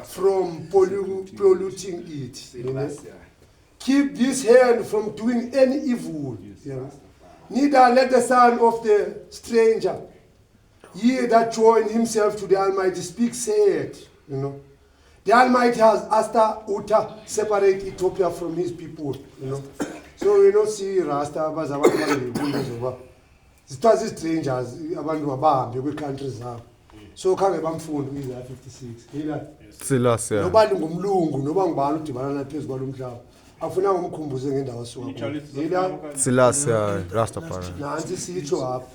from polluting it. You know? Keep this hand from doing any evil. You know? Neither let the son of the stranger, he that joined himself to the Almighty, speak sad. You know? The Almighty has Asta Uta separate Ethiopia from his people. You know? So we don't see Rasta Bazawa. It was strangers, abantu abahambe kwi-countries zabo. So khange bamfundi kwi-Isaiah 56. Silasia. Nobani ngumlungu, noba ngubani udibana naphezu kwalo mhlaba. Afunanga umkhumbuze ngendawo asuka kuyo. Silasia Rastafari. Nansi sitsho apha.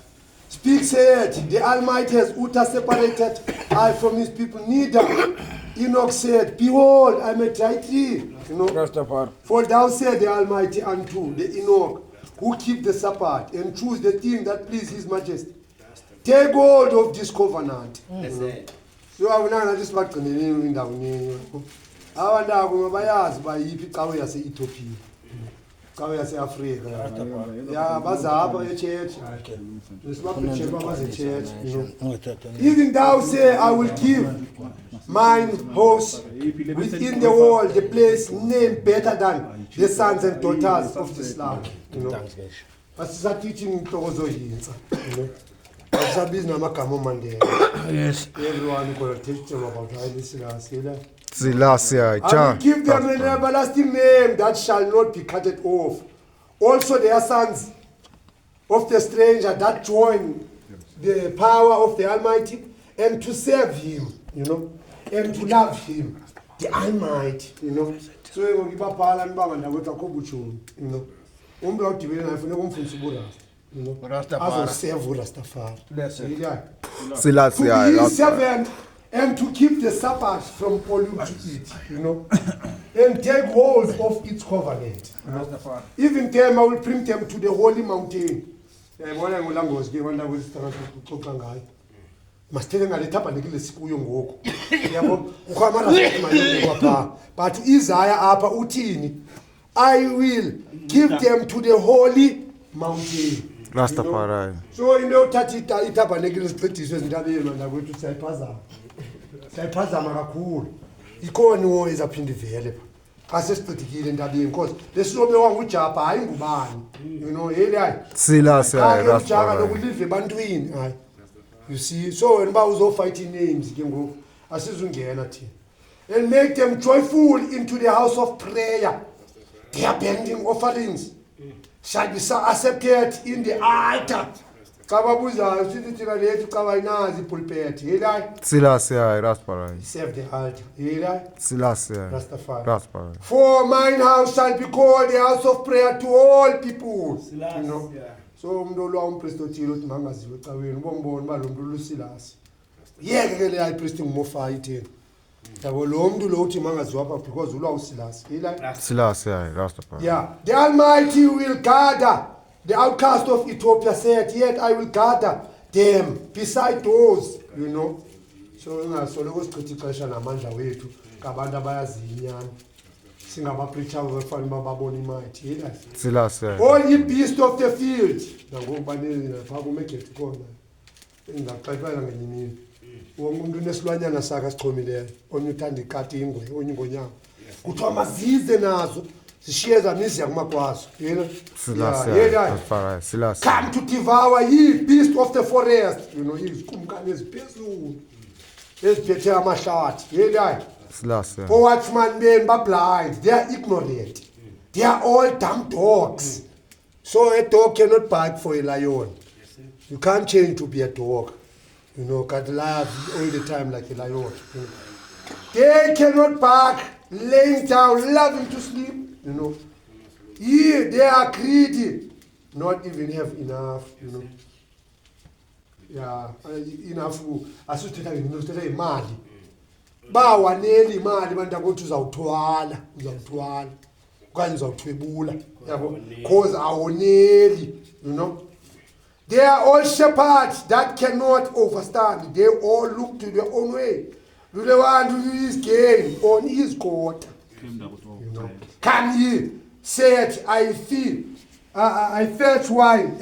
Speak said, the Almighty has utter separated I from his people. Neither Enoch said, behold, I am a dry tree. You know? Rastafari. For thou said the Almighty unto the Enoch, who keep the Sabbath and choose the thing that please his majesty. Take hold of this covenant. So I will not just back in the window. I wonder why I by Cawe as Ethiopia. Cawe as Africa. Yeah, Bazab, a church. Even thou say, I will give mine host within the wall, the place named better than the sons and daughters of this land. You know, as a teaching Tozo, you know, as a business, yes, everyone will teach them about this. Silasia, I will give them an everlasting name that shall not be cut off. Also, their sons of the stranger that join the power of the Almighty and to serve Him, you know, and to love Him, the Almighty, you know. So, we will give a pala and baba and you know. You know, as a serve Rastafari. To be his servant and to keep the Sabbath from polluting it, you know, and take hold of its covenant. You know? Even them, I will bring them to the holy mountain. But Isaiah apa utini, I will give them to the holy mountain. Rastafari. So you know that itabanekile siqediswe ezintabeni manje kwethu siyayiphazama. Siyayiphazama kakhulu. Ikhona wo ezaphinde ivele pha. Xa sesiqedikile entabeni because lesilobe wangujapa hayi ngubani. You know, hey hayi. Silasia Rastafari. Rastafari. Lokulive ebantwini hayi. You see, so wena ba uzofight names ke ngoku asizungena thina. And make them joyful into the house of prayer. Their burning offerings shall be accepted in the altar. Kababuza sithi thina lethu kabayinazi pulpit. Yelai. Silasia Rastafari. Serve the altar. Yelai. Silasia Rastafari. For mine house shall be called the house of prayer to all people. You know. So umuntu lo umprestotilo uthi mangaziwe ecaweni ubombona ba lo muntu lusilasi. Yeke ke le high priest ngumofa ithini. Yabo lo muntu lo uthi mangaziwa apha because ulwa usilasi. Yelai. Silasia Rastafari. Yeah, the Almighty will gather the outcast of Ethiopia said, yet I will gather them beside those, you know. So ungasoloko sichitha ixesha namandla wethu ngabantu abayazinyana. Singabapreacher bafana bababona imighty, yela. Silasia. All ye beasts of the field. Nangokuba lapha kumegethi khona. Engaxaxela ngenye imini. Wonke umuntu unesilwanyana sakhe sichomileyo, onye uthanda ikati ingwe, onye ingonyama. Kuthiwa mazize nazo. Silasia Silasia. Come to devour ye beast of the forest. You know, he's Silasia. for watchman men but blind, they are ignorant. They are all dumb dogs. So a dog cannot bark for a lion. You can't change to be a dog. You know, got laugh all the time like a lion. You know. They cannot bark, laying down, loving to sleep. You know, here they are greedy, not even have enough, you know. Yeah, enough. As you tell you, mali. Ba waneli mali banda ukuthi uzawuthwala, kanye uzawuthwebula, yabo. Cause awoneli, you know. They are all shepherds that cannot overstand. They all look to their own way. Do they want to use gain on his court? You know. Come ye, said, I fetch wine.